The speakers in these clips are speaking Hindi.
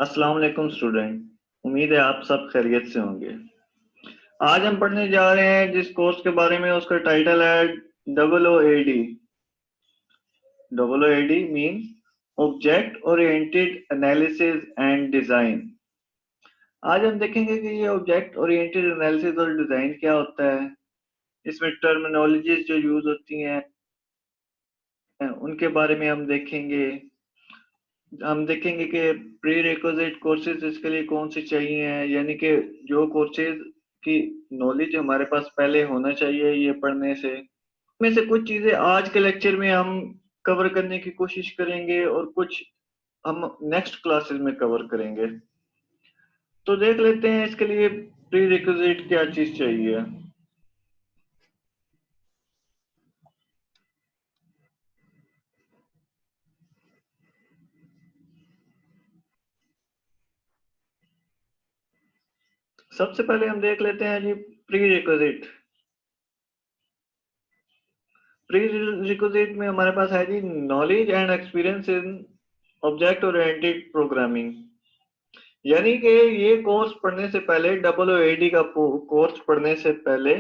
अस्सलाम वालेकुम स्टूडेंट। उम्मीद है आप सब खैरियत से होंगे। आज हम पढ़ने जा रहे हैं जिस कोर्स के बारे में, उसका टाइटल है OOAD। OOAD means object oriented analysis and design. आज हम देखेंगे कि ये ऑब्जेक्ट ओरिएंटेड एनालिसिस और डिजाइन क्या होता है, इसमें टर्मिनोलॉजीज जो यूज होती हैं उनके बारे में हम देखेंगे कि प्री रिक्विजिट कोर्सेज इसके लिए कौन से चाहिए हैं, यानी कि जो कोर्सेज की नॉलेज हमारे पास पहले होना चाहिए ये पढ़ने से। में से कुछ चीजें आज के लेक्चर में हम कवर करने की कोशिश करेंगे और कुछ हम नेक्स्ट क्लासेस में कवर करेंगे। तो देख लेते हैं इसके लिए प्री रिक्विजिट क्या चीज चाहिए। सबसे पहले हम देख लेते हैं जी प्री रिक्विजिट। प्री रिक्विजिट में हमारे पास है जी knowledge and experience in object oriented programming. यानी कि ये कोर्स पढ़ने से पहले, OOAD का कोर्स पढ़ने से पहले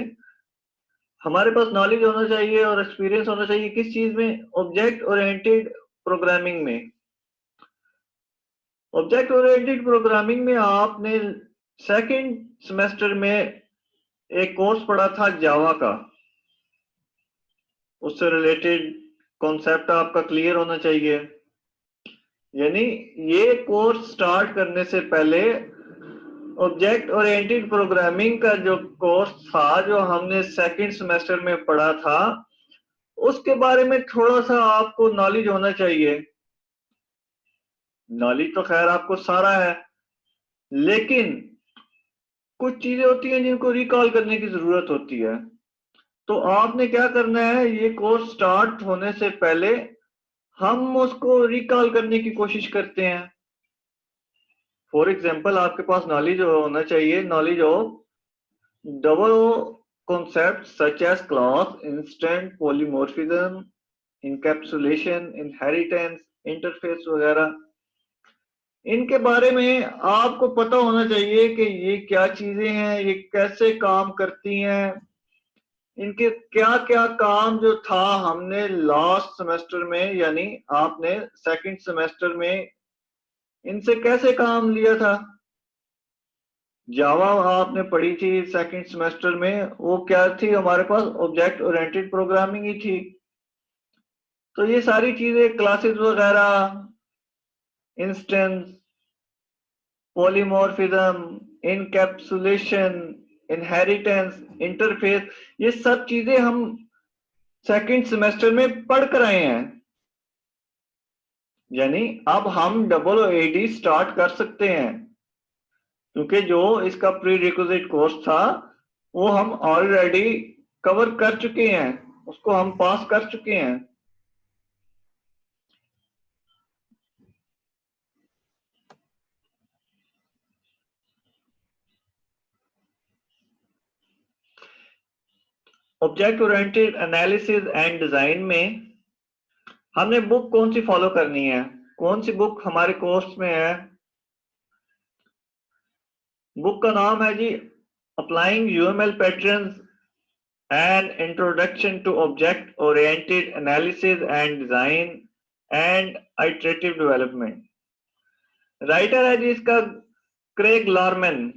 हमारे पास नॉलेज होना चाहिए और एक्सपीरियंस होना चाहिए किस चीज में, ऑब्जेक्ट ओरिएंटेड प्रोग्रामिंग में। ऑब्जेक्ट ओरिएंटेड प्रोग्रामिंग में आपने सेकंड सेमेस्टर में एक कोर्स पढ़ा था जावा का, उससे रिलेटेड कॉन्सेप्ट आपका क्लियर होना चाहिए। यानी ये कोर्स स्टार्ट करने से पहले ऑब्जेक्ट ओरिएंटेड प्रोग्रामिंग का जो कोर्स था, जो हमने सेकंड सेमेस्टर में पढ़ा था, उसके बारे में थोड़ा सा आपको नॉलेज होना चाहिए। नॉलेज तो खैर आपको सारा है, लेकिन कुछ चीजें होती हैं जिनको रिकॉल करने की जरूरत होती है। तो आपने क्या करना है, ये कोर्स स्टार्ट होने से पहले हम उसको रिकॉल करने की कोशिश करते हैं। फॉर एग्जाम्पल आपके पास नॉलेज होना चाहिए, knowledge of double concepts such as class, instant, polymorphism, encapsulation, inheritance, interface वगैरह। इनके बारे में आपको पता होना चाहिए कि ये क्या चीजें हैं, ये कैसे काम करती हैं, इनके क्या क्या काम जो था हमने लास्ट सेमेस्टर में, यानी आपने सेकंड सेमेस्टर में इनसे कैसे काम लिया था। जावा आपने पढ़ी थी सेकंड सेमेस्टर में, वो क्या थी हमारे पास, ऑब्जेक्ट ओरिएंटेड प्रोग्रामिंग ही थी। तो ये सारी चीजें क्लासेस वगैरह, instance, polymorphism, encapsulation, inheritance, interface, ये सब चीजें हम सेकंड सेमेस्टर में पढ़ कर आए हैं। यानी अब हम OOAD स्टार्ट कर सकते हैं, क्योंकि जो इसका प्री रिक्विजिट कोर्स था वो हम ऑलरेडी कवर कर चुके हैं, उसको हम पास कर चुके हैं। Object oriented analysis and design में हमने बुक कौन सी फॉलो करनी है, कौन सी बुक हमारे कोर्स में है। बुक का नाम है जी applying UML patterns and introduction to object oriented analysis and design and iterative development. Writer है जी इसका क्रेग लॉरमैन,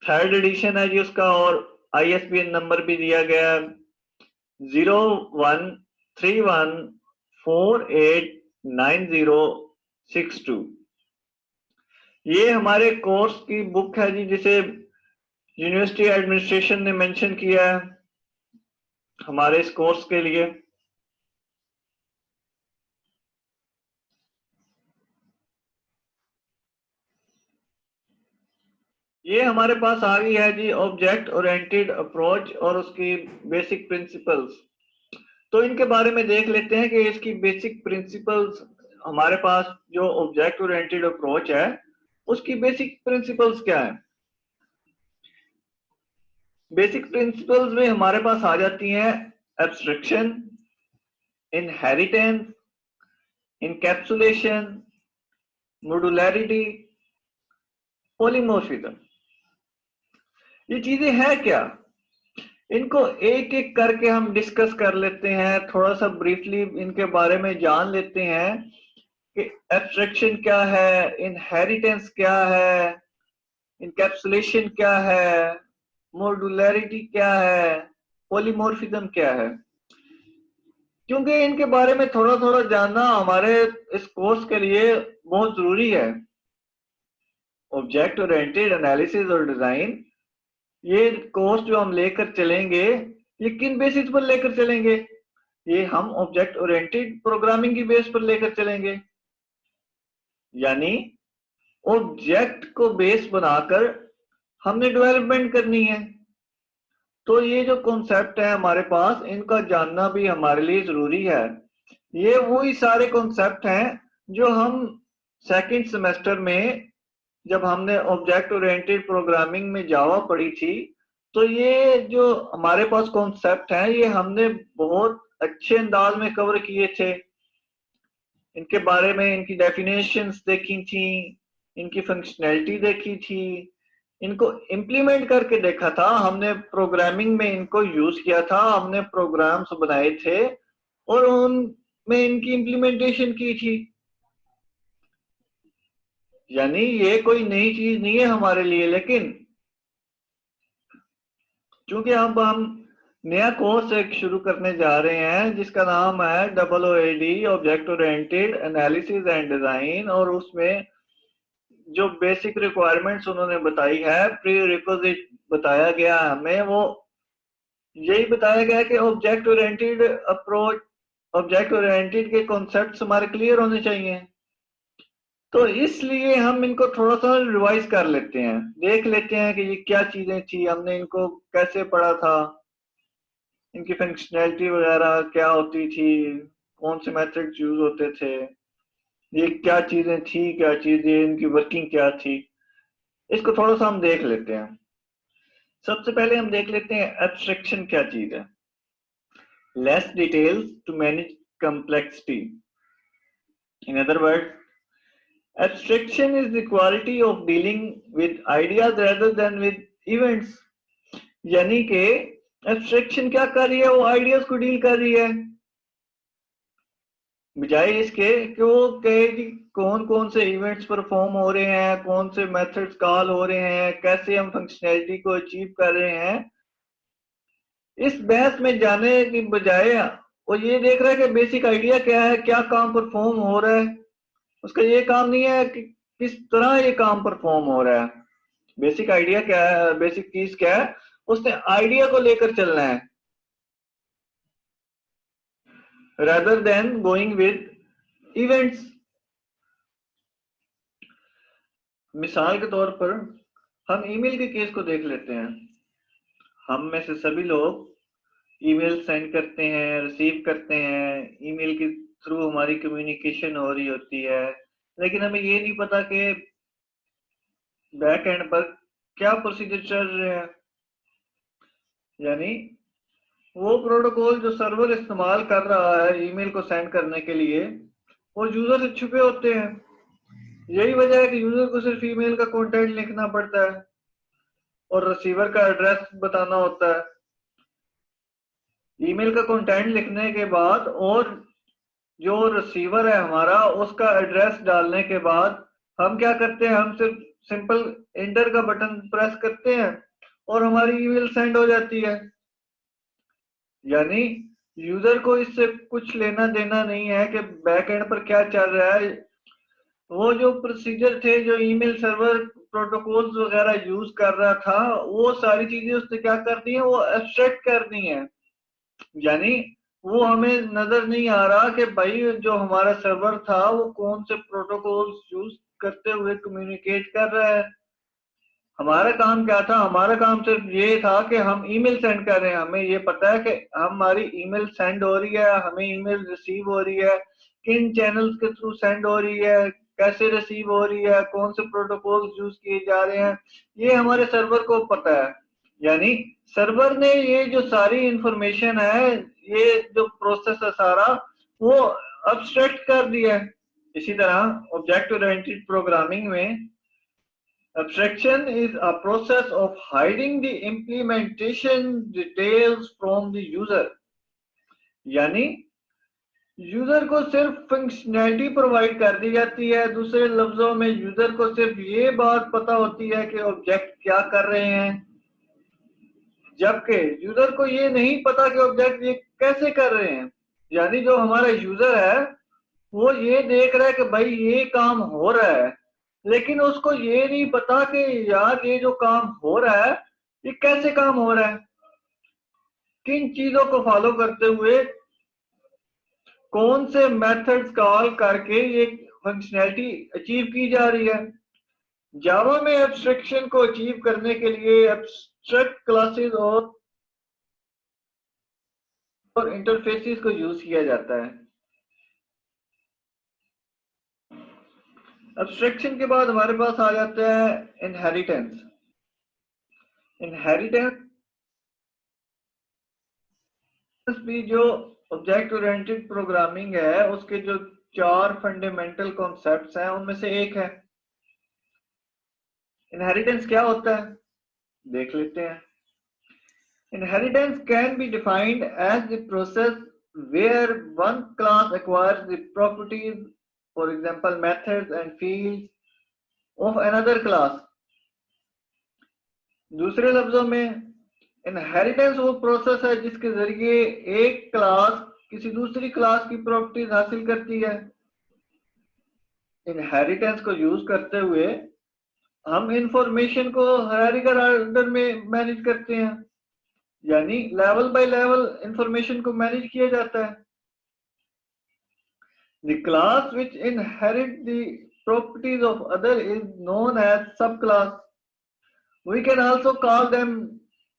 थर्ड एडिशन है जी उसका, और ISBN नंबर भी दिया गया 0131489062। ये हमारे कोर्स की बुक है जी, जिसे यूनिवर्सिटी एडमिनिस्ट्रेशन ने मेंशन किया है हमारे इस कोर्स के लिए। ये हमारे पास आ गई है जी ऑब्जेक्ट ओरिएंटेड अप्रोच और उसकी बेसिक प्रिंसिपल्स। तो इनके बारे में देख लेते हैं कि इसकी बेसिक प्रिंसिपल्स, हमारे पास जो ऑब्जेक्ट ओरिएंटेड अप्रोच है उसकी बेसिक प्रिंसिपल्स क्या है। बेसिक प्रिंसिपल्स में हमारे पास आ जाती हैं abstraction, inheritance, encapsulation, modularity, polymorphism. ये चीजें हैं क्या, इनको एक एक करके हम डिस्कस कर लेते हैं, थोड़ा सा ब्रीफली इनके बारे में जान लेते हैं कि एब्स्ट्रैक्शन क्या है, इनहेरिटेंस क्या है, इनकैप्सुलेशन क्या है, मॉड्यूलैरिटी क्या है, पॉलीमॉर्फिज्म क्या है। क्योंकि इनके बारे में थोड़ा थोड़ा जानना हमारे इस कोर्स के लिए बहुत जरूरी है। ऑब्जेक्ट ओरिएंटेड एनालिसिस और डिजाइन, ये कोर्स जो हम लेकर चलेंगे, ये किन बेसिस पर लेकर चलेंगे? ये हम ऑब्जेक्ट ओरिएंटेड प्रोग्रामिंग की बेस पर लेकर चलेंगे, यानी ऑब्जेक्ट को बेस बनाकर हमने डेवलपमेंट करनी है। तो ये जो कॉन्सेप्ट है हमारे पास, इनका जानना भी हमारे लिए जरूरी है। ये वही सारे कॉन्सेप्ट हैं जो हम सेकंड सेमेस्टर में, जब हमने ऑब्जेक्ट ओरिएंटेड प्रोग्रामिंग में जावा पढ़ी थी, तो ये जो हमारे पास कॉन्सेप्ट हैं, ये हमने बहुत अच्छे अंदाज में कवर किए थे। इनके बारे में इनकी डेफिनेशंस देखी थी, इनकी फंक्शनैलिटी देखी थी, इनको इम्प्लीमेंट करके देखा था हमने, प्रोग्रामिंग में इनको यूज किया था, हमने प्रोग्राम्स बनाए थे और उनमें इनकी इम्प्लीमेंटेशन की थी। यानी ये कोई नई चीज नहीं है हमारे लिए, लेकिन चूंकि अब हम नया कोर्स एक शुरू करने जा रहे हैं जिसका नाम है OOAD, object oriented analysis and design, और उसमें जो बेसिक रिक्वायरमेंट्स उन्होंने बताई है, प्री रिक्विजिट बताया गया हमें, वो यही बताया गया कि object oriented approach, object oriented के कॉन्सेप्ट्स हमारे क्लियर होने चाहिए। तो इसलिए हम इनको थोड़ा सा रिवाइज कर लेते हैं, देख लेते हैं कि ये क्या चीजें थी, हमने इनको कैसे पढ़ा था, इनकी फंक्शनैलिटी वगैरह क्या होती थी, कौन से मेथड्स यूज होते थे, ये क्या चीजें थी, क्या चीजें, इनकी वर्किंग क्या थी, इसको थोड़ा सा हम देख लेते हैं। सबसे पहले हम देख लेते हैं एब्स्ट्रैक्शन क्या चीज है। Less details to manage complexity. In other word, abstraction is the quality of dealing with ideas rather than with events। यानी कि एब्स्ट्रैक्शन क्या कर रही है, वो आइडियाज को डील कर रही है, बजाय इसके कि वो कहे कि कौन कौन से इवेंट्स परफॉर्म हो रहे हैं, कौन से मेथड्स कॉल हो रहे हैं, कैसे हम फंक्शनैलिटी को अचीव कर रहे हैं। इस बहस में जाने की बजाय वो ये देख रहा है कि बेसिक आइडिया क्या है, क्या काम परफॉर्म हो रहा है। उसका ये काम नहीं है कि किस तरह ये काम परफॉर्म हो रहा है, बेसिक आइडिया क्या है, बेसिक चीज क्या है, उसने आइडिया को लेकर चलना है, rather than going with events। मिसाल के तौर पर हम ईमेल के केस को देख लेते हैं। हम में से सभी लोग ईमेल सेंड करते हैं, रिसीव करते हैं, ईमेल के थ्रू हमारी कम्युनिकेशन हो रही होती है, लेकिन हमें ये नहीं पता कि बैक एंड पर क्या प्रोसीजर चल रहे हैं। यानी वो प्रोटोकॉल जो सर्वर इस्तेमाल कर रहा है ईमेल को सेंड करने के लिए, वो यूजर से छुपे होते हैं। यही वजह है कि यूजर को सिर्फ ईमेल का कंटेंट लिखना पड़ता है और रिसीवर का एड्रेस बताना होता है। ईमेल का कंटेंट लिखने के बाद और जो रिसीवर है हमारा, उसका एड्रेस डालने के बाद हम क्या करते हैं, हम सिर्फ सिंपल एंटर का बटन प्रेस करते हैं और हमारी ईमेल सेंड हो जाती है। यानी यूजर को इससे कुछ लेना देना नहीं है कि बैक एंड पर क्या चल रहा है। वो जो प्रोसीजर थे, जो ईमेल सर्वर प्रोटोकॉल्स वगैरह यूज कर रहा था, वो सारी चीजें उसने क्या कर दी है, वो एब्स्ट्रैक्ट कर दी है। यानी वो हमें नजर नहीं आ रहा कि भाई जो हमारा सर्वर था वो कौन से प्रोटोकॉल्स यूज करते हुए कम्युनिकेट कर रहा है। हमारा काम क्या था, हमारा काम सिर्फ ये था कि हम ईमेल सेंड कर रहे हैं, हमें ये पता है कि हमारी ईमेल सेंड हो रही है, हमें ईमेल रिसीव हो रही है, किन चैनल्स के थ्रू सेंड हो रही है, कैसे रिसीव हो रही है, कौन से प्रोटोकॉल्स यूज किए जा रहे हैं, ये हमारे सर्वर को पता है। यानी सर्वर ने ये जो सारी इंफॉर्मेशन है, ये जो प्रोसेस है सारा, वो अब्स्ट्रैक्ट कर दिया है। इसी तरह ऑब्जेक्ट ओरिएंटेड प्रोग्रामिंग में Abstraction is a process of hiding the implementation details from the user. यानी यूजर को सिर्फ फंक्शनैलिटी प्रोवाइड कर दी जाती है। दूसरे लफ्जों में यूजर को सिर्फ ये बात पता होती है कि ऑब्जेक्ट क्या कर रहे हैं, जबकि यूजर को ये नहीं पता कि ऑब्जेक्ट ये कैसे कर रहे हैं। यानी जो हमारा यूजर है वो ये देख रहा है कि भाई ये काम हो रहा है, लेकिन उसको ये नहीं पता कि यार ये जो काम हो रहा है ये कैसे काम हो रहा है, किन चीजों को फॉलो करते हुए, कौन से मेथड्स कॉल करके ये फंक्शनैलिटी अचीव की जा रही है। जावा में एब्स्ट्रैक्शन को अचीव करने के लिए एब्स्ट्रैक्ट क्लासेस और इंटरफेसेस को यूज किया जाता है। एब्स्ट्रैक्शन के बाद हमारे पास आ जाता है इनहेरिटेंस। इनहेरिटेंस भी जो ऑब्जेक्ट ओरिएंटेड प्रोग्रामिंग है उसके जो 4 फंडामेंटल कॉन्सेप्ट्स हैं उनमें से एक है। इनहेरिटेंस क्या होता है देख लेते हैं। Inheritance can be defined as the process where one class acquires the properties, for example, methods and fields of another class. दूसरे लफ्जों में इनहेरिटेंस वो प्रोसेस है जिसके जरिए एक क्लास किसी दूसरी क्लास की प्रॉपर्टीज हासिल करती है। इनहेरिटेंस को यूज करते हुए हम इंफॉर्मेशन को हायरार्किकल ऑर्डर में मैनेज करते हैं, यानी लेवल बाय लेवल इंफॉर्मेशन को मैनेज किया जाता है। The class which inherit the properties of other is known as subclass. We can also call them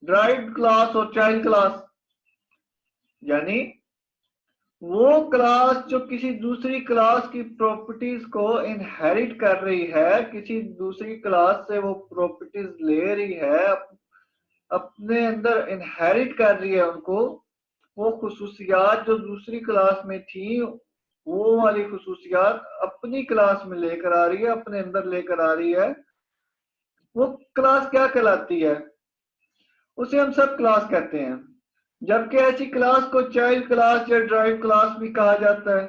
derived class or child class. यानी वो क्लास जो किसी दूसरी क्लास की प्रॉपर्टीज को इनहेरिट कर रही है, किसी दूसरी क्लास से वो प्रॉपर्टीज ले रही है, अपने अंदर इनहेरिट कर रही है उनको, वो खुसूसियात जो दूसरी क्लास में थी वो वाली खुसूसियात अपनी क्लास में लेकर आ रही है, अपने अंदर लेकर आ रही है। वो क्लास क्या कहलाती है, उसे हम सब क्लास कहते हैं। जबकि ऐसी क्लास को चाइल्ड क्लास या ड्राइव क्लास भी कहा जाता है।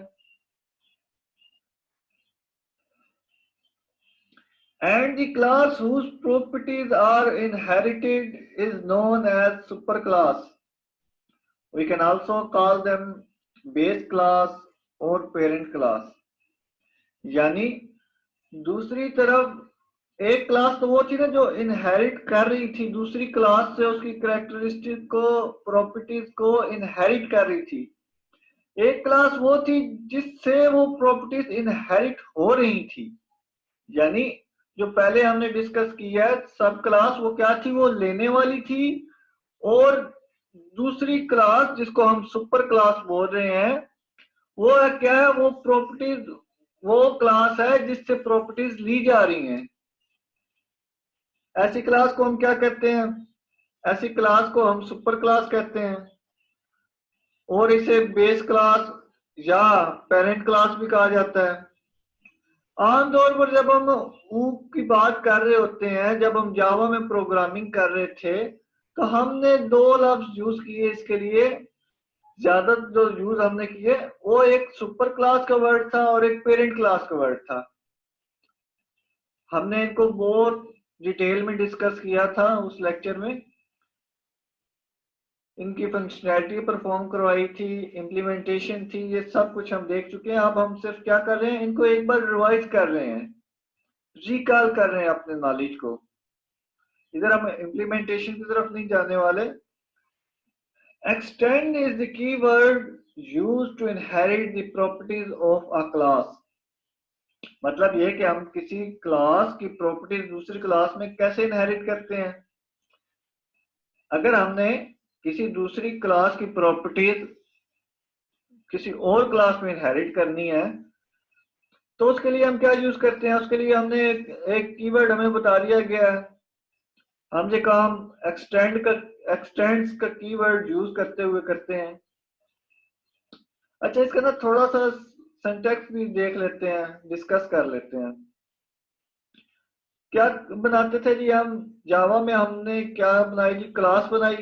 And the class whose properties are inherited is known as superclass. We can also call them base class और parent class. यानी दूसरी तरफ एक क्लास तो वो थी ना जो इनहेरिट कर रही थी दूसरी क्लास से, उसकी कैरेक्टरिस्टिक को प्रॉपर्टीज को इनहेरिट कर रही थी। एक क्लास वो थी जिससे वो प्रॉपर्टीज इनहेरिट हो रही थी। यानी जो पहले हमने डिस्कस किया है सब क्लास, वो क्या थी, वो लेने वाली थी। और दूसरी क्लास जिसको हम सुपर क्लास बोल रहे हैं वो क्या है, वो प्रॉपर्टीज, वो क्लास है जिससे प्रॉपर्टीज ली जा रही हैं। ऐसी क्लास को हम क्या कहते हैं, ऐसी क्लास को हम सुपर क्लास कहते हैं और इसे बेस क्लास या पेरेंट क्लास भी कहा जाता है। आमतौर पर जब हम ऊप की बात कर रहे होते हैं, जब हम जावा में प्रोग्रामिंग कर रहे थे तो हमने 2 लफ्ज यूज किए इसके लिए। ज्यादा जो यूज हमने किए वो एक सुपर क्लास का वर्ड था और एक पेरेंट क्लास का वर्ड था। हमने इनको बहुत डिटेल में डिस्कस किया था उस लेक्चर में, इनकी फंक्शनैलिटी परफॉर्म करवाई थी, इम्प्लीमेंटेशन थी, ये सब कुछ हम देख चुके हैं। अब हम सिर्फ क्या कर रहे हैं, इनको एक बार रिवाइज कर रहे हैं, रिकॉल कर रहे हैं अपने नॉलेज को। इधर हम इम्प्लीमेंटेशन की तरफ नहीं जाने वाले। Extend is the key word used to inherit the properties of a class. मतलब ये कि हम किसी क्लास की प्रॉपर्टीज दूसरी क्लास में कैसे इनहेरिट करते हैं। अगर हमने किसी दूसरी क्लास की प्रॉपर्टीज किसी और क्लास में इनहेरिट करनी है तो उसके लिए हम क्या यूज करते हैं, उसके लिए हमने एक कीवर्ड हमें बता दिया गया है। हम ये काम एक्सटेंड्स का कीवर्ड यूज करते हुए करते हैं। अच्छा, इसका ना थोड़ा सा सिंटैक्स भी देख लेते हैं, डिस्कस कर लेते हैं। क्या बनाते थे जी हम जावा में? हमने क्या बनाई जी? क्लास बनाई।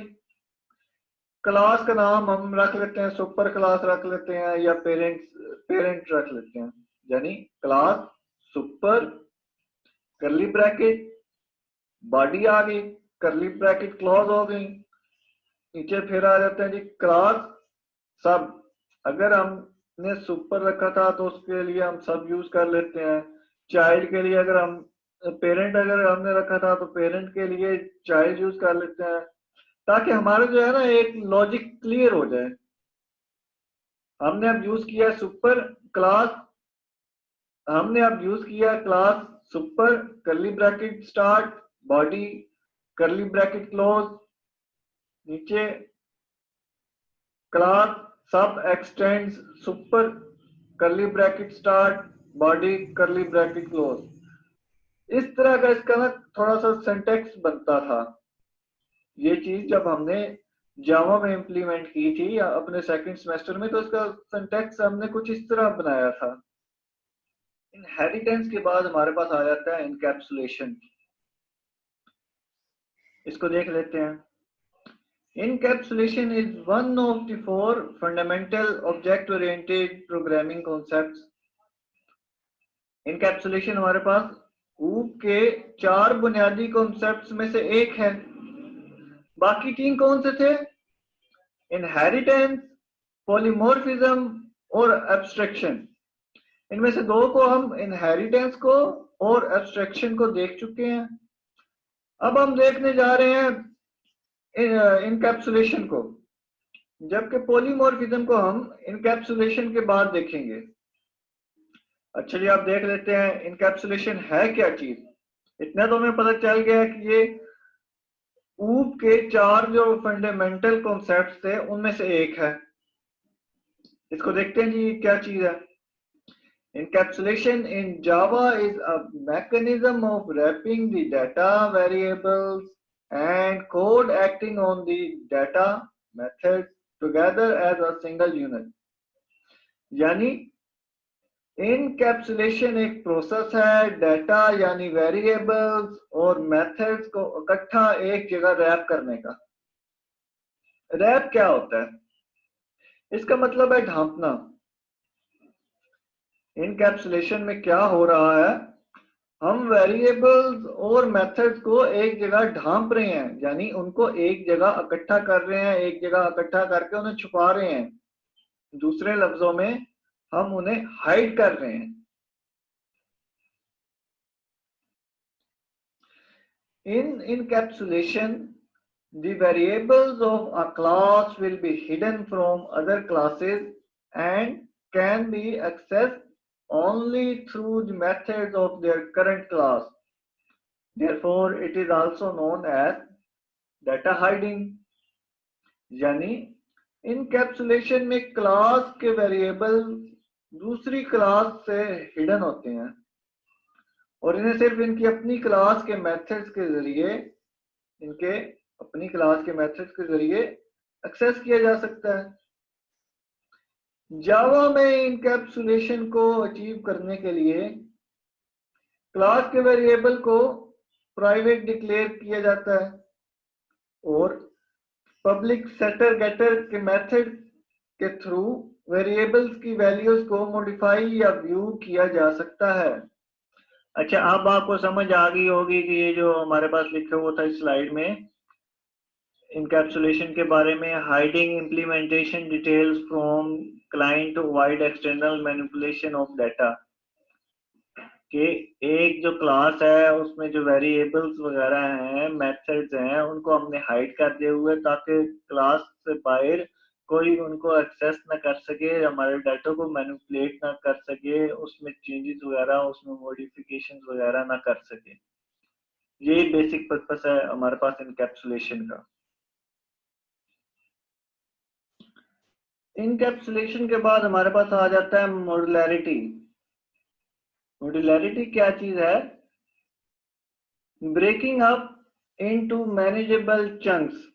क्लास का नाम हम रख लेते हैं, सुपर क्लास रख लेते हैं, या पेरेंट रख लेते हैं। यानी class super curly bracket body आ गई, करली ब्रैकेट क्लोज हो गई, नीचे फिर आ जाते हैं जी क्लास सब। अगर हमने सुपर रखा था तो उसके लिए हम सब यूज कर लेते हैं। चाइल्ड के लिए अगर हम पेरेंट अगर हमने रखा था तो पेरेंट के लिए चाइल्ड यूज कर लेते हैं, ताकि हमारा जो है ना एक लॉजिक क्लियर हो जाए। हमने अब यूज किया सुपर क्लास, हमने अब यूज किया class super curly bracket start body करली ब्रैकेट क्लोज, नीचे क्लास सब x tends super curly bracket start body करली ब्रैकेट क्लोज। इस तरह का इसका ना थोड़ा सा सिंटेक्स बनता था। ये चीज जब हमने जावा में इंप्लीमेंट की थी या अपने सेकंड सेमेस्टर में, तो इसका सिंटेक्स हमने कुछ इस तरह बनाया था। इनहेरिटेंस के बाद हमारे पास आ जाता है इनकैप्सुलेशन। इसको देख लेते हैं। Encapsulation is one of the four fundamental object-oriented programming concepts. Encapsulation हमारे पास OOP के 4 बुनियादी कॉन्सेप्ट्स में से एक है। बाकी 3 कौन से थे? इनहेरिटेंस, पॉलीमॉर्फिज्म और एब्स्ट्रैक्शन। इनमें से 2 को हम इनहेरिटेंस को और एब्स्ट्रैक्शन को देख चुके हैं। अब हम देखने जा रहे हैं इनकैप्सुलेशन को, जबकि पॉलीमॉर्फिज्म को हम इनकैप्सुलेशन के बाद देखेंगे। अच्छा जी, आप देख लेते हैं इनकैप्सुलेशन है क्या चीज। इतना तो हमें पता चल गया कि ये ऊप के 4 जो फंडामेंटल कॉन्सेप्ट्स थे उनमें से एक है। इसको देखते हैं जी क्या चीज है। Encapsulation in Java is a mechanism of wrapping the data variables and code acting on the data methods together as a single unit. यानी इनकैप्सुलेशन एक प्रोसेस है डाटा यानी वेरिएबल्स और मेथड्स को इकट्ठा एक जगह रैप करने का। रैप क्या होता है? इसका मतलब है ढांपना। इनकैप्सुलेशन में क्या हो रहा है, हम वेरिएबल्स और मेथड्स को एक जगह ढांप रहे हैं, यानी उनको एक जगह इकट्ठा कर रहे हैं, एक जगह इकट्ठा करके उन्हें छुपा रहे हैं। दूसरे लफ्जों में हम उन्हें हाइड कर रहे हैं। In encapsulation, the variables of a class will be hidden from other classes and can be accessed only through the methods of their current class. Therefore, it is also known as data hiding. यानी इनकैप्सुलेशन में क्लास के वेरिएबल दूसरी क्लास से हिडन होते हैं और इन्हें सिर्फ इनकी अपनी क्लास के मेथड्स के जरिए एक्सेस किया जा सकता है। जावा में इनकैप्सुलेशन को अचीव करने के लिए क्लास के वेरिएबल को प्राइवेट डिक्लेयर किया जाता है और पब्लिक सेटर गेटर के मेथड के थ्रू वेरिएबल्स की वैल्यूज को मॉडिफाई या व्यू किया जा सकता है। अच्छा, अब आपको समझ आ गई होगी कि ये जो हमारे पास लिखा हुआ था इस स्लाइड में इनकैप्सुलेशन के बारे में, hiding implementation details from client to wide external manipulation of data, कि एक जो क्लास है उसमें जो वेरिएबल्स वगैरह हैं, मेथड्स हैं, उनको हमने हाइड कर दिए हुए ताकि क्लास से बाहर कोई उनको एक्सेस ना कर सके, हमारे डाटा को मैनिपुलेट ना कर सके, उसमें चेंजेस वगैरह, उसमें मॉडिफिकेशंस वगैरह ना कर सके। ये बेसिक पर्पस है हमारे पास इनकैप्सुलेशन का। इनकैप्सुलेशन के बाद हमारे पास आ जाता है मॉड्युलैरिटी। मॉड्युलैरिटी क्या चीज है? Breaking up into manageable chunks.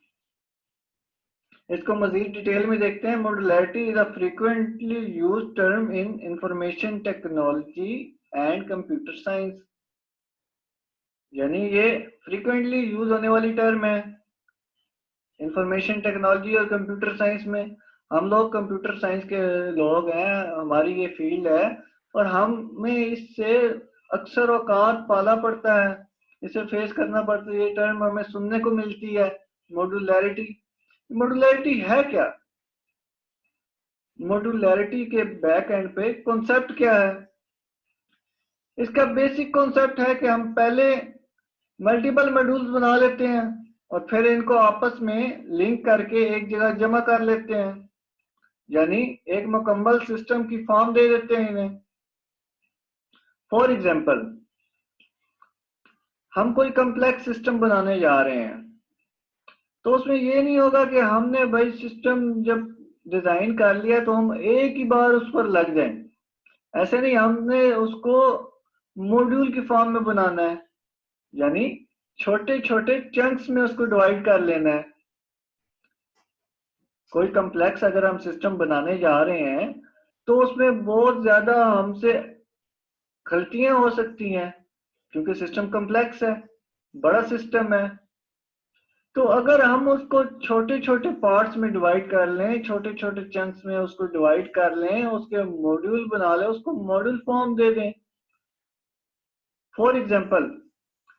इसको मजीद डिटेल में देखते हैं। Modularity is a frequently used term in information technology and computer science. यानी ये फ्रीक्वेंटली यूज होने वाली टर्म है इंफॉर्मेशन टेक्नोलॉजी और कंप्यूटर साइंस में। हम लोग कंप्यूटर साइंस के लोग हैं, हमारी ये फील्ड है, और हमें इससे अक्सर औकात पाला पड़ता है, इसे फेस करना पड़ता है। ये टर्म हमें सुनने को मिलती है, मॉड्यूलैरिटी। मॉड्यूलैरिटी है क्या? मॉड्यूलैरिटी के बैक एंड पे कॉन्सेप्ट क्या है? इसका बेसिक कॉन्सेप्ट है कि हम पहले मल्टीपल मॉड्यूल्स बना लेते हैं और फिर इनको आपस में लिंक करके एक जगह जमा कर लेते हैं, यानी एक मुकम्मल सिस्टम की फॉर्म दे देते हैं इन्हें। फॉर एग्जाम्पल, हम कोई कम्प्लेक्स सिस्टम बनाने जा रहे हैं, तो उसमें ये नहीं होगा कि हमने भाई सिस्टम जब डिजाइन कर लिया तो हम एक ही बार उस पर लग जाएं। ऐसे नहीं, हमने उसको मॉड्यूल की फॉर्म में बनाना है, यानी छोटे छोटे चंक्स में उसको डिवाइड कर लेना है। कोई कम्प्लेक्स अगर हम सिस्टम बनाने जा रहे हैं तो उसमें बहुत ज्यादा हमसे गलतियां हो सकती हैं, क्योंकि सिस्टम कम्प्लेक्स है, बड़ा सिस्टम है। तो अगर हम उसको छोटे छोटे पार्ट्स में डिवाइड कर लें, छोटे छोटे चंक्स में उसको डिवाइड कर लें, उसके मॉड्यूल बना लें, उसको मॉड्यूल फॉर्म दे दें। फॉर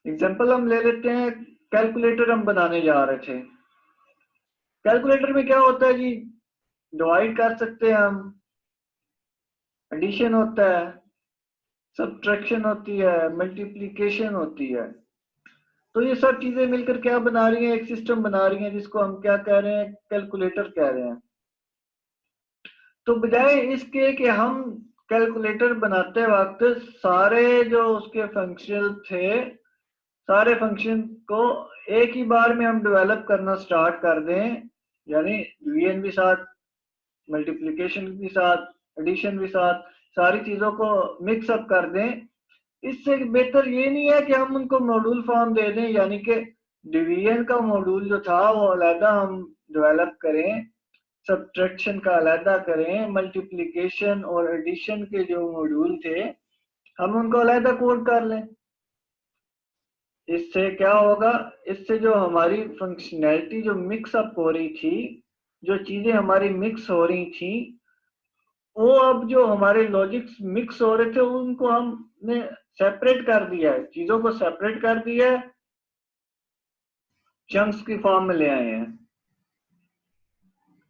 एग्जाम्पल हम ले लेते हैं, कैलकुलेटर हम बनाने जा रहे थे। कैलकुलेटर में क्या होता है जी? डिवाइड कर सकते हैं हम, एडिशन होता है, सब्ट्रैक्शन होती है, मल्टीप्लिकेशन होती है। तो ये सब चीजें मिलकर क्या बना रही हैं? एक सिस्टम बना रही हैं जिसको हम क्या कह रहे हैं? कैलकुलेटर कह रहे हैं। तो बजाय इसके कि हम कैलकुलेटर बनाते वक्त सारे जो उसके फंक्शन थे, सारे फंक्शन को एक ही बार में हम डेवलप करना स्टार्ट कर दें, यानी डिवीजन भी साथ, मल्टीप्लिकेशन भी साथ, एडिशन भी साथ, सारी चीजों को मिक्सअप कर दें, इससे बेहतर ये नहीं है कि हम उनको मॉड्यूल फॉर्म दे दें, यानी कि डिवीजन का मॉड्यूल जो था वो अलहदा हम डेवलप करें, सब्ट्रैक्शन का अलहदा करें, मल्टीप्लिकेशन और एडिशन के जो मॉड्यूल थे हम उनको अलहदा कोड कर लें। इससे क्या होगा? इससे जो हमारी फंक्शनैलिटी जो मिक्सअप हो रही थी, जो चीजें हमारी मिक्स हो रही थी, वो अब जो हमारे लॉजिक्स मिक्स हो रहे थे उनको हमने सेपरेट कर दिया है, चीजों को सेपरेट कर दिया है, चंक्स की फॉर्म में ले आए हैं।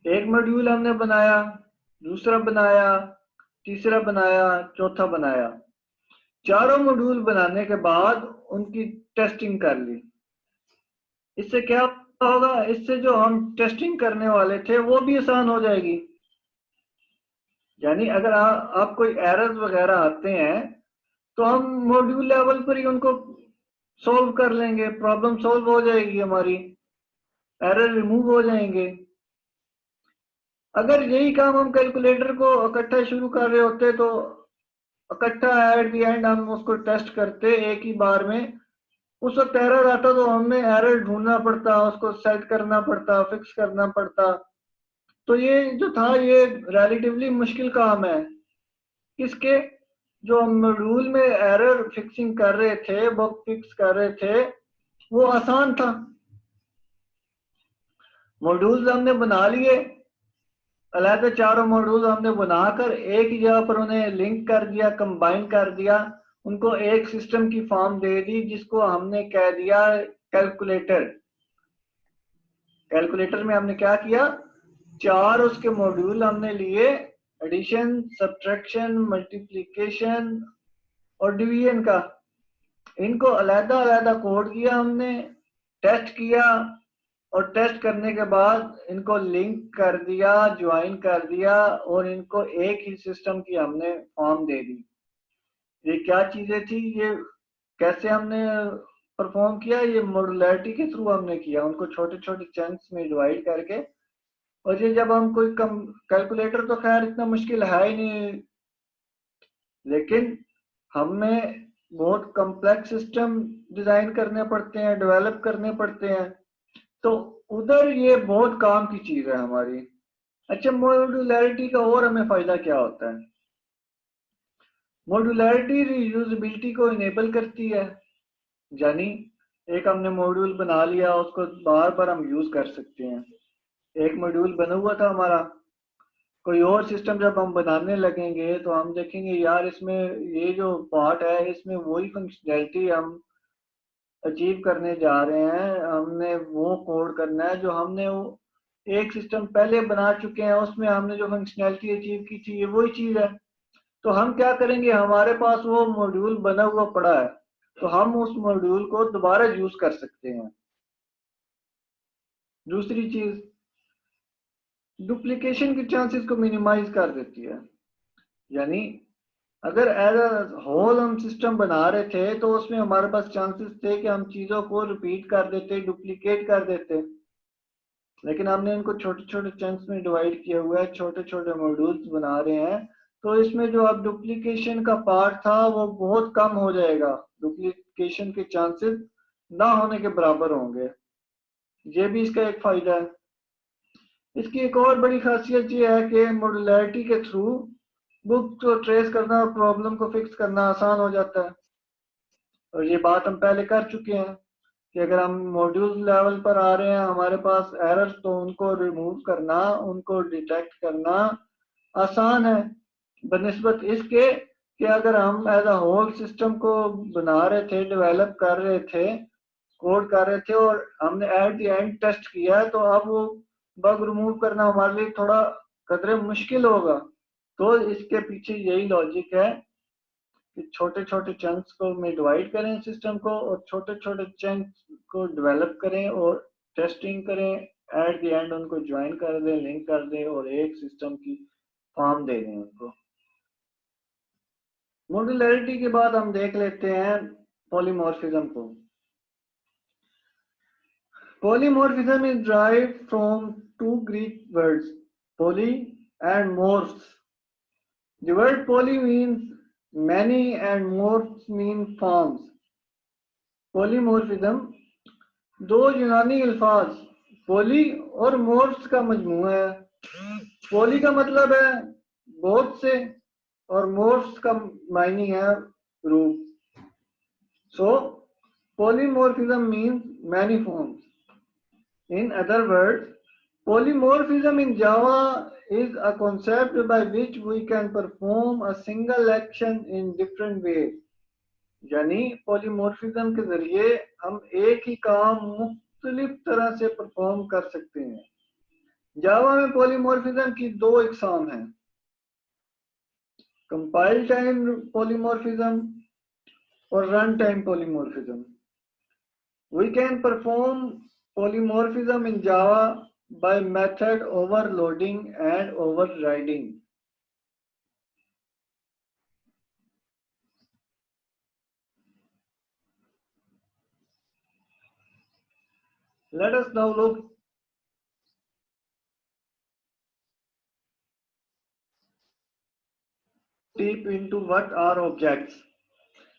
एक मॉड्यूल हमने बनाया, दूसरा बनाया, तीसरा बनाया, चौथा बनाया। चारों मॉड्यूल बनाने के बाद उनकी टेस्टिंग कर ली। इससे क्या होगा? इससे जो हम टेस्टिंग करने वाले थे वो भी आसान हो जाएगी। यानी अगर आप कोई एरर्स वगैरह आते हैं तो हम मॉड्यूल लेवल पर ही उनको सॉल्व कर लेंगे, प्रॉब्लम सॉल्व हो जाएगी हमारी, एरर रिमूव हो जाएंगे। अगर यही काम हम कैलकुलेटर को इकट्ठा शुरू कर रहे होते तो इकट्ठा एट द एंड हम उसको टेस्ट करते एक ही बार में, उस वक्त एरर आता तो हमें एरर ढूंढना पड़ता, उसको सेट करना पड़ता, फिक्स करना पड़ता। तो ये जो था ये रिलेटिवली मुश्किल काम है। किसके? जो हम मॉड्यूल में एरर फिक्सिंग कर रहे थे, बग फिक्स कर रहे थे, वो आसान था। मॉड्यूल्स हमने बना लिए, अलहदा चारों मॉड्यूल हमने बनाकर एक ही जगह पर उन्हें लिंक कर दिया, कंबाइन कर दिया, उनको एक सिस्टम की फॉर्म दे दी जिसको हमने कह दिया कैलकुलेटर। कैलकुलेटर में हमने क्या किया? चार उसके मॉड्यूल हमने लिए, एडिशन, सब्ट्रैक्शन, मल्टीप्लिकेशन और डिवीजन का। इनको अलहदा अलहदा कोड किया हमने, टेस्ट किया, और टेस्ट करने के बाद इनको लिंक कर दिया, ज्वाइन कर दिया, और इनको एक ही सिस्टम की हमने फॉर्म दे दी। ये क्या चीजें थी? ये कैसे हमने परफॉर्म किया? ये मॉड्युलैरिटी के थ्रू हमने किया, उनको छोटे छोटे चंक्स में डिवाइड करके। और ये जब हम कोई कम कैलकुलेटर तो खैर इतना मुश्किल है ही नहीं, लेकिन हमें बहुत कम्प्लेक्स सिस्टम डिजाइन करने पड़ते हैं, डेवलप करने पड़ते हैं, तो उधर ये बहुत काम की चीज है हमारी। अच्छा, मॉड्युलैरिटी का और हमें फायदा क्या होता है? मॉड्युलैरिटी रीयूजेबिलिटी को इनेबल करती है। यानी एक हमने मॉड्यूल बना लिया, उसको बार बार हम यूज कर सकते हैं। एक मॉड्यूल बना हुआ था हमारा, कोई और सिस्टम जब हम बनाने लगेंगे तो हम देखेंगे यार इसमें ये जो पार्ट है इसमें वही फंक्शनैलिटी हम अचीव करने जा रहे हैं, हमने वो कोड करना है जो हमने वो एक सिस्टम पहले बना चुके हैं, उसमें हमने जो फंक्शनैलिटी अचीव की थी ये वही चीज है। तो हम क्या करेंगे, हमारे पास वो मॉड्यूल बना हुआ पड़ा है, तो हम उस मॉड्यूल को दोबारा यूज कर सकते हैं। दूसरी चीज, डुप्लीकेशन के चांसेस को मिनिमाइज कर देती है। यानी अगर एज अ होल हम सिस्टम बना रहे थे तो उसमें हमारे पास चांसेस थे कि हम चीजों को रिपीट कर देते, डुप्लीकेट कर देते, लेकिन हमने इनको छोटे छोटे चंक्स में डिवाइड किया हुआ है, छोटे छोटे मॉड्यूल्स बना रहे हैं, तो इसमें जो अब डुप्लीकेशन का पार्ट था वो बहुत कम हो जाएगा, डुप्लीकेशन के चांसेस ना होने के बराबर होंगे। ये भी इसका एक फायदा है। इसकी एक और बड़ी खासियत ये है कि मॉड्युलैरिटी के थ्रू बुक को ट्रेस करना और प्रॉब्लम को फिक्स करना आसान हो जाता है। और ये बात हम पहले कर चुके हैं कि अगर हम मॉड्यूल लेवल पर आ रहे हैं, हमारे पास एरर्स, तो उनको रिमूव करना, उनको डिटेक्ट करना आसान है बनिस्बत इसके कि अगर हम एज अ होल सिस्टम को बना रहे थे, डेवलप कर रहे थे, कोड कर रहे थे और हमने एट द एंड टेस्ट किया है, तो अब वो बग रिमूव करना हमारे लिए थोड़ा कदरे मुश्किल होगा। तो इसके पीछे यही लॉजिक है कि छोटे छोटे चंक्स को में डिवाइड करें सिस्टम को, और छोटे छोटे चंक्स को डेवलप करें और टेस्टिंग करें, एट द एंड उनको ज्वाइन कर दें, लिंक कर दें और एक सिस्टम की फॉर्म दे दें उनको। मॉड्युलैरिटी के बाद हम देख लेते हैं पॉलीमॉर्फिज्म को। Polymorphism is derived from two Greek words, poly and morphs. The word poly means many and morphs mean forms. Polymorphism दो यूनानी अल्फाज पोली और मोर्फ्स का मजमूआ है। पोली का मतलब है बहुत से और मोर्फ्स का मायने है रूप। So polymorphism means many forms. In other words, polymorphism in Java is a concept by which we can perform a single action in different ways. यानी पॉलीमॉर्फिज्म के जरिए हम एक ही काम मुख्तलिफ तरह से परफॉर्म कर सकते हैं। जावा में पॉलीमॉर्फिज्म की दो इकसाम हैं, कंपाइल टाइम पॉलीमॉर्फिज्म और run time polymorphism. We can perform polymorphism in Java by method overloading and overriding. Let us now look deep into what are objects.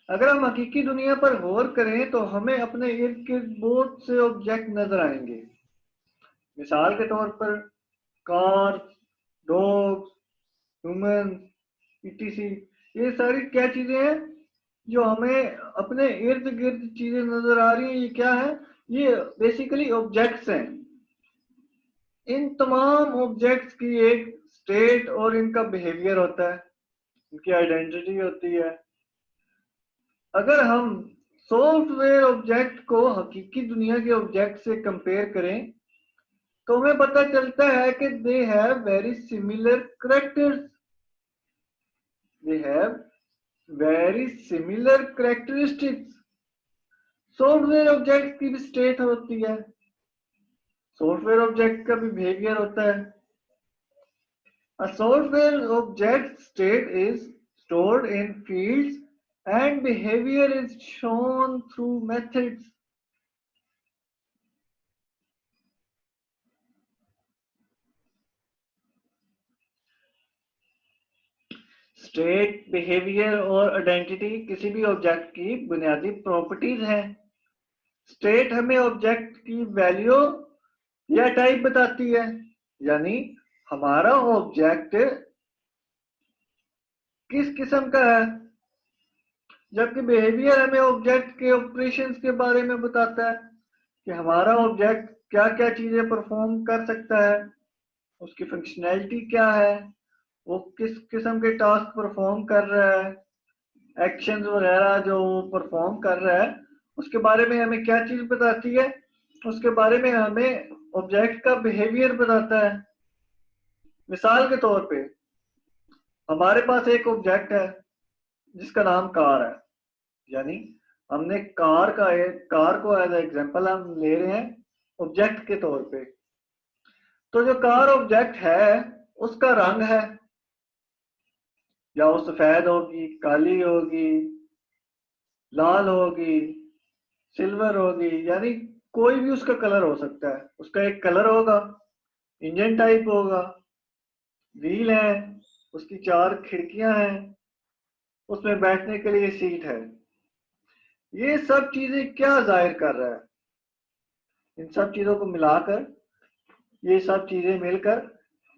अगर हम हकीकी दुनिया पर गौर करें तो हमें अपने इर्द गिर्द बहुत से ऑब्जेक्ट नजर आएंगे। मिसाल के तौर पर कार, डॉग्स, ह्यूमन, ईटीसी, ये सारी क्या चीजें हैं जो हमें अपने इर्द गिर्द चीजें नजर आ रही हैं। ये क्या है? ये बेसिकली ऑब्जेक्ट्स हैं। इन तमाम ऑब्जेक्ट्स की एक स्टेट और इनका बिहेवियर होता है, इनकी आइडेंटिटी होती है। अगर हम सॉफ्टवेयर ऑब्जेक्ट को हकीकी दुनिया के ऑब्जेक्ट से कंपेयर करें तो हमें पता चलता है कि they have very similar characters, they have very similar characteristics. Software object की भी स्टेट होती है, सॉफ्टवेयर ऑब्जेक्ट का भी बिहेवियर होता है। A software object state is stored in fields and behavior is shown through methods. State, behaviour और आइडेंटिटी किसी भी ऑब्जेक्ट की बुनियादी प्रॉपर्टीज हैं। स्टेट हमें ऑब्जेक्ट की वैल्यू या टाइप बताती है, यानी हमारा ऑब्जेक्ट किस किस्म का है। जबकि बिहेवियर हमें ऑब्जेक्ट के ऑपरेशंस के बारे में बताता है कि हमारा ऑब्जेक्ट क्या क्या चीजें परफॉर्म कर सकता है, उसकी फंक्शनैलिटी क्या है, वो किस किस्म के टास्क परफॉर्म कर रहा है, एक्शंस वगैरह जो परफॉर्म कर रहा है उसके बारे में हमें क्या चीज बताती है, उसके बारे में हमें ऑब्जेक्ट का बिहेवियर बताता है। मिसाल के तौर पे हमारे पास एक ऑब्जेक्ट है जिसका नाम कार है, यानी हमने कार को एज एग्जांपल हम ले रहे हैं ऑब्जेक्ट के तौर पे। तो जो कार ऑब्जेक्ट है उसका रंग है, या वो सफेद होगी, काली होगी, लाल होगी, सिल्वर होगी, यानी कोई भी उसका कलर हो सकता है। उसका एक कलर होगा, इंजन टाइप होगा, व्हील है, उसकी 4 खिड़कियां हैं, उसमें बैठने के लिए सीट है। ये सब चीजें क्या जाहिर कर रहा है? इन सब चीजों को मिलाकर ये सब चीजें मिलकर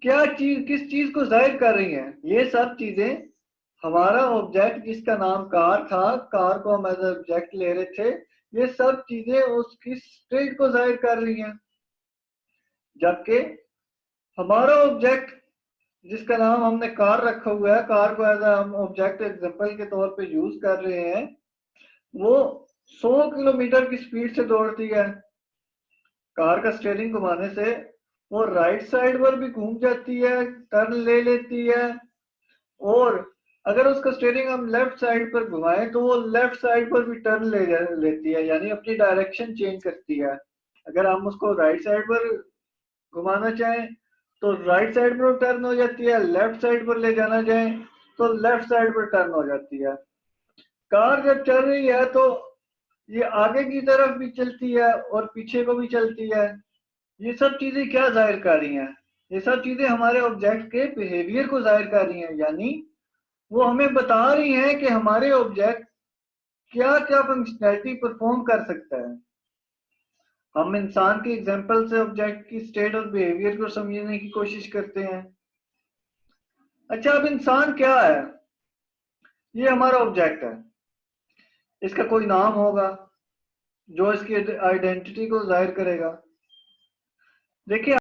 क्या चीज किस चीज को जाहिर कर रही हैं? ये सब चीजें हमारा ऑब्जेक्ट जिसका नाम कार था, कार को हम एज ऑब्जेक्ट ले रहे थे, ये सब चीजें उसकी स्टेट को जाहिर कर रही हैं। जबकि हमारा ऑब्जेक्ट जिसका नाम हमने कार रखा हुआ है, कार को एज हम ऑब्जेक्ट एग्जांपल के तौर पे यूज कर रहे हैं, वो 100 किलोमीटर की स्पीड से दौड़ती है। कार का स्टीयरिंग घुमाने से वो राइट साइड पर भी घूम जाती है, टर्न ले लेती है, और अगर उसका स्टीयरिंग हम लेफ्ट साइड पर घुमाएं तो वो लेफ्ट साइड पर भी टर्न लेती है, यानी अपनी डायरेक्शन चेंज करती है। अगर हम उसको राइट साइड पर घुमाना चाहें तो राइट साइड पर टर्न हो जाती है, लेफ्ट साइड पर ले जाना चाहें तो लेफ्ट साइड पर टर्न हो जाती है। कार जब चल रही है तो ये आगे की तरफ भी चलती है और पीछे को भी चलती है। ये सब चीजें क्या जाहिर कर रही हैं? ये सब चीजें हमारे ऑब्जेक्ट के बिहेवियर को जाहिर कर रही हैं, यानी वो हमें बता रही हैं कि हमारे ऑब्जेक्ट क्या क्या फंक्शनैलिटी परफॉर्म कर सकता है। हम इंसान के एग्जांपल से ऑब्जेक्ट की स्टेट और बिहेवियर को समझने की कोशिश करते हैं। अच्छा, अब इंसान क्या है? ये हमारा ऑब्जेक्ट है, इसका कोई नाम होगा जो इसकी आइडेंटिटी को जाहिर करेगा। देखिए